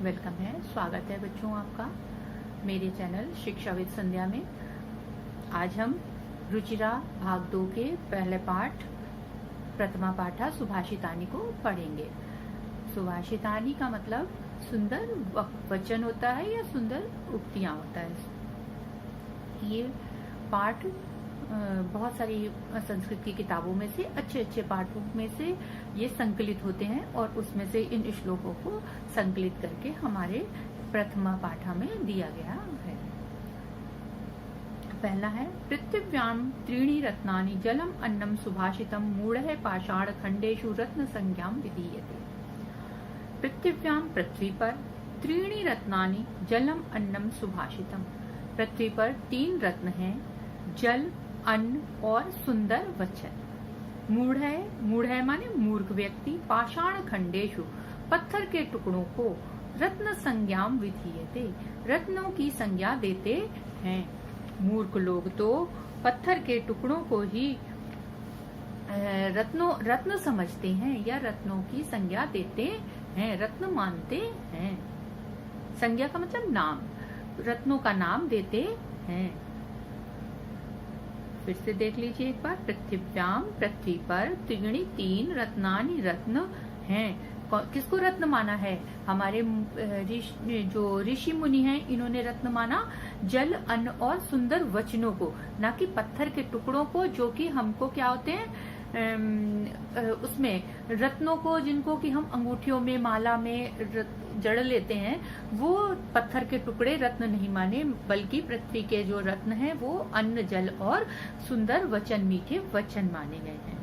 Welcome है, स्वागत है बच्चों आपका मेरे चैनल शिक्षाविद संध्या में। आज हम रुचिरा भाग 2 के पहले पाठ प्रथमा पाठा सुभाषितानी को पढ़ेंगे। सुभाषितानी का मतलब सुंदर वचन होता है या सुंदर उक्तियां होता है। ये पाठ बहुत सारी संस्कृत की किताबों में से अच्छे पाठों में से ये संकलित होते हैं और उसमें से इन श्लोकों को संकलित करके हमारे प्रथमा पाठा में दिया गया है। पहला है पृथिव्याम त्रीणि रत्नानि जलम अन्नम सुभाषितम मूढ़ः पाषाण खंडेषु रत्न संज्ञाम विधीयते। पृथिव्याम पृथ्वी पर, त्रीणि रत्नानि जलम अन्नम सुभाषितम पृथ्वी पर 3 रत्न हैं, जल, अन्न और सुंदर वचन। मूढ़ है माने मूर्ख व्यक्ति, पाषाण खंडेषु पत्थर के टुकड़ों को, रत्न संज्ञाम विधीयते रत्नों की संज्ञा देते हैं। मूर्ख लोग तो पत्थर के टुकड़ों को ही रत्न समझते हैं या रत्नों की संज्ञा देते हैं, रत्न मानते हैं। संज्ञा का मतलब नाम, रत्नों का नाम देते हैं। फिर से देख लीजिए एक बार, पृथिव्याम पृथ्वी पर, त्रीणि 3 रत्नानि रत्न हैं। किसको रत्न माना है? हमारे जो ऋषि मुनि हैं इन्होंने रत्न माना जल, अन्न और सुंदर वचनों को, ना कि पत्थर के टुकड़ों को, जो कि हमको क्या होते हैं उसमें रत्नों को, जिनको कि हम अंगूठियों में माला में जड़ लेते हैं, वो पत्थर के टुकड़े रत्न नहीं माने, बल्कि पृथ्वी के जो रत्न हैं वो अन्न, जल और सुंदर वचन, मीठे वचन माने गए हैं।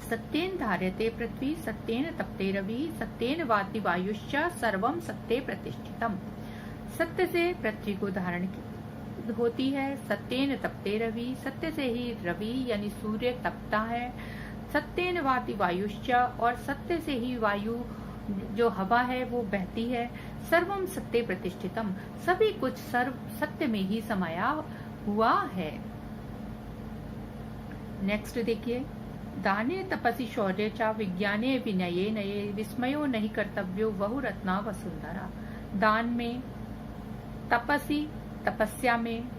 सत्येन धार्यते पृथ्वी, सत्येन तपते रवि, सत्येन वाति वायुश्च सर्वम सत्ये प्रतिष्ठितम। सत्य से पृथ्वी को धारण होती है, सत्येन तपते रवि, सत्य से ही रवि यानी सूर्य तपता है, सत्येन वाति वायुश्च और सत्य से ही वायु जो हवा है वो बहती है, सर्वम सत्ये प्रतिष्ठितम सभी कुछ सर्व सत्य में ही समाया हुआ है। नेक्स्ट देखिए, दाने तपसि शौर्य चा विज्ञाने विनये नये विस्मयो नहीं कर्तव्यो बहु रत्ना वसुंधरा। दान में, तपसि तपस्या में,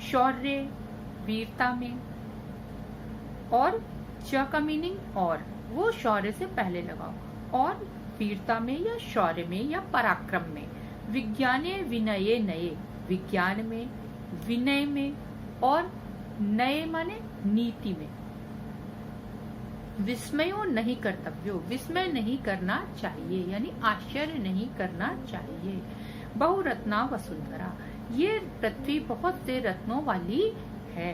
शौर्य वीरता में, और च का मीनिंग और, वो शौर्य से पहले लगाओ, और वीरता में या शौर्य में या पराक्रम में, विज्ञाने विनये नये विज्ञान में, विनय में, और नये माने नीति में, विस्मयो नहीं कर्तव्यो विस्मय नहीं करना चाहिए यानी आश्चर्य नहीं करना चाहिए। बहुरत्ना वसुंधरा, ये पृथ्वी बहुत से रत्नों वाली है।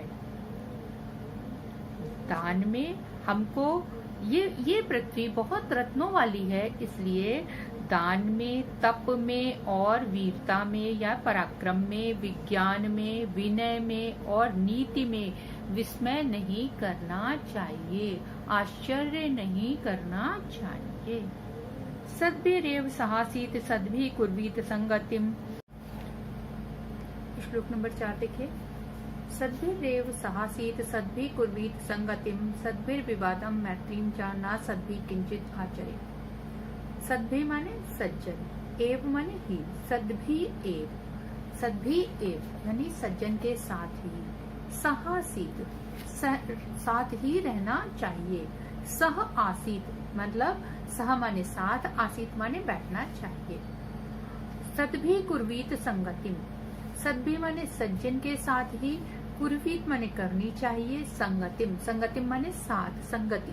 दान में हमको ये पृथ्वी बहुत रत्नों वाली है, इसलिए दान में, तप में और वीरता में या पराक्रम में, विज्ञान में, विनय में और नीति में विस्मय नहीं करना चाहिए, आश्चर्य नहीं करना चाहिए। सद्भिरेव सहासीत सद्भि कुर्वीत संगतिम। श्लोक नंबर 4 देखिए, सद्भिरेव सहासीत सद्भि कुर्वीत संगतिम सद्भिर्विवादम मैत्रीम च न सद्भि किंचित आचरे। सद्भि माने सज्जन, एव माने ही, सद्भि एव यानी सज्जन के साथ ही, सहासीत साथ ही रहना चाहिए, सह आसीत मतलब सह माने साथ, आसीत माने बैठना चाहिए। सद्भि कुर्वीत संगतिम, सद्भि माने सज्जन के साथ ही, कुर्वीत माने करनी चाहिए, संगतिम माने साथ, संगति,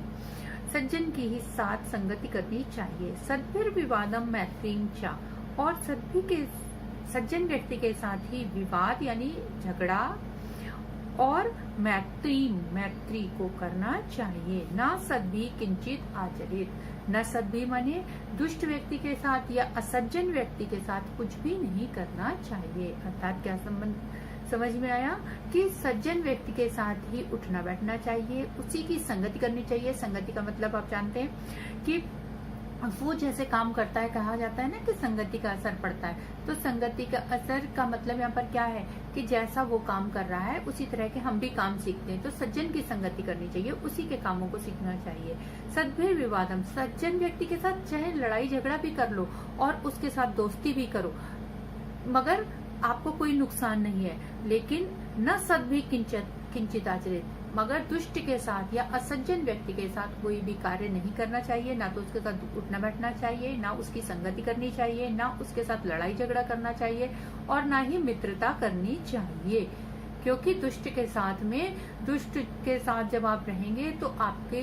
सज्जन की ही साथ संगति करनी चाहिए। सद्भिर विवादम मैत्रीम चा, और सज्जन व्यक्ति के साथ ही विवाद यानी झगड़ा और मैत्री को करना चाहिए। ना सद्भि किंचित आचरित, न सद्भि माने दुष्ट व्यक्ति के साथ या असज्जन व्यक्ति के साथ कुछ भी नहीं करना चाहिए। अर्थात क्या समझ में आया कि सज्जन व्यक्ति के साथ ही उठना बैठना चाहिए, उसी की संगति करनी चाहिए। संगति का मतलब आप जानते हैं कि वो जैसे काम करता है, कहा जाता है ना कि संगति का असर पड़ता है। तो संगति का असर का मतलब यहाँ पर क्या है कि जैसा वो काम कर रहा है उसी तरह के हम भी काम सीखते हैं। तो सज्जन की संगति करनी चाहिए, उसी के कामों को सीखना चाहिए। सद्भिर विवादम, सज्जन व्यक्ति के साथ चाहे लड़ाई झगड़ा भी कर लो और उसके साथ दोस्ती भी करो, मगर आपको कोई नुकसान नहीं है। लेकिन न सद्भि किंचित आचरित, मगर दुष्ट के साथ या असज्जन व्यक्ति के साथ कोई भी कार्य नहीं करना चाहिए। ना तो उसके साथ उठना बैठना चाहिए, ना उसकी संगति करनी चाहिए, ना उसके साथ लड़ाई झगड़ा करना चाहिए और ना ही मित्रता करनी चाहिए। क्योंकि दुष्ट के साथ जब आप रहेंगे तो आपके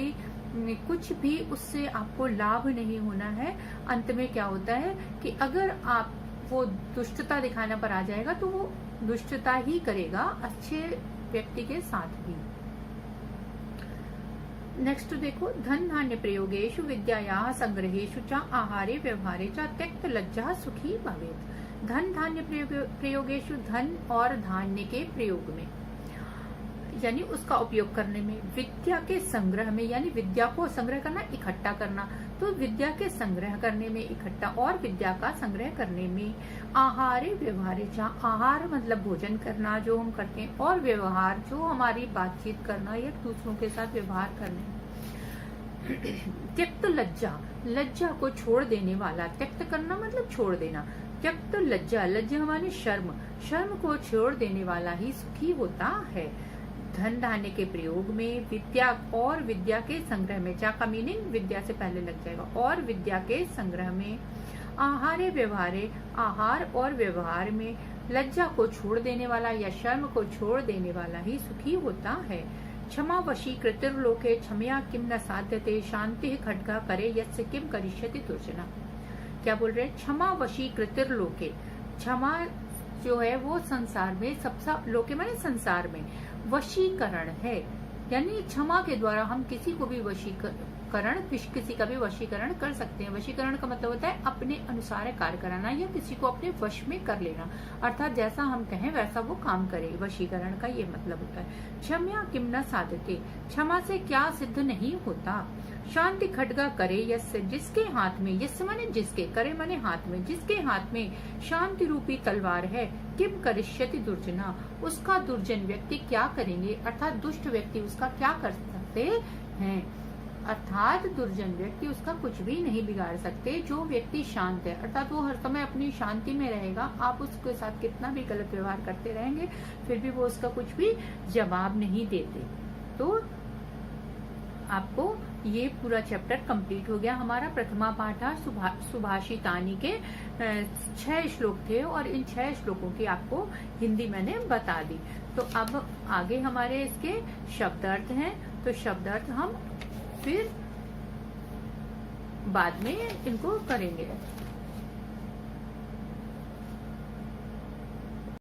कुछ भी उससे आपको लाभ नहीं होना है। अंत में क्या होता है कि अगर आप वो दुष्टता दिखाने पर आ जाएगा तो वो दुष्टता ही करेगा अच्छे व्यक्ति के साथ भी। नेक्स्ट देखो, धन धान्य प्रयोगेषु विद्यायाः संग्रहेषु च आहारे व्यवहारे च त्यक्त लज्जा सुखी भवेत्। धन धान्य प्रयोगेषु, धन और धान्य के प्रयोग में यानी उसका उपयोग करने में, विद्या के संग्रह में यानी विद्या को संग्रह करना, इकट्ठा करना, तो विद्या के संग्रह करने में, इकट्ठा और विद्या का संग्रह करने में, आहारे व्यवहारे च, आहार मतलब भोजन करना जो हम करते हैं, और व्यवहार जो हमारी बातचीत करना या दूसरों के साथ व्यवहार करने। त्यक्त लज्जा, लज्जा को छोड़ देने वाला, त्यक्त करना मतलब छोड़ देना, त्यक्त लज्जा, लज्जा हमारी शर्म, शर्म को छोड़ देने वाला ही सुखी होता है। धन धान्य के प्रयोग में, विद्या और विद्या के संग्रह में, चा का मीनिंग विद्या से पहले लग जाएगा, और विद्या के संग्रह में, आहारे व्यवहारे, आहार और व्यवहार में, लज्जा को छोड़ देने वाला या शर्म को छोड़ देने वाला ही सुखी होता है। क्षमा वशी कृतिर्लोके क्षमया किम न साध्यते शांति खड्गा करे यस्य किम करिष्यति दुर्जना। क्या बोल रहे हैं? क्षमा वशी कृतिर्लोके, क्षमा जो है वो संसार में सबसे, लोके माने संसार में, वशीकरण है। यानी क्षमा के द्वारा हम किसी को भी किसी का भी वशीकरण कर सकते हैं। वशीकरण का मतलब होता है अपने अनुसार कार्य कराना या किसी को अपने वश में कर लेना, अर्थात जैसा हम कहें वैसा वो काम करे। वशीकरण का ये मतलब होता है। क्षम्या किम न साधते, क्षमा से क्या सिद्ध नहीं होता। शांति खड्गा करे यस्य, जिसके हाथ में, यस्य माने जिसके, करे माने हाथ में, जिसके हाथ में शांति रूपी तलवार है, किम करिष्यति दुर्जना, उसका दुर्जन व्यक्ति क्या करेंगे, अर्थात दुष्ट व्यक्ति उसका क्या कर सकते हैं। अर्थात दुर्जन व्यक्ति उसका कुछ भी नहीं बिगाड़ सकते। जो व्यक्ति शांत है, अर्थात वो हर समय अपनी शांति में रहेगा, आप उसके साथ कितना भी गलत व्यवहार करते रहेंगे फिर भी वो उसका कुछ भी जवाब नहीं देते। तो आपको ये पूरा चैप्टर कंप्लीट हो गया। हमारा प्रथमा पाठ सुभाषितानी के 6 श्लोक थे और इन 6 श्लोकों की आपको हिंदी मैंने बता दी। तो अब आगे हमारे इसके शब्द अर्थ हैं, तो शब्द अर्थ हम फिर बाद में इनको करेंगे।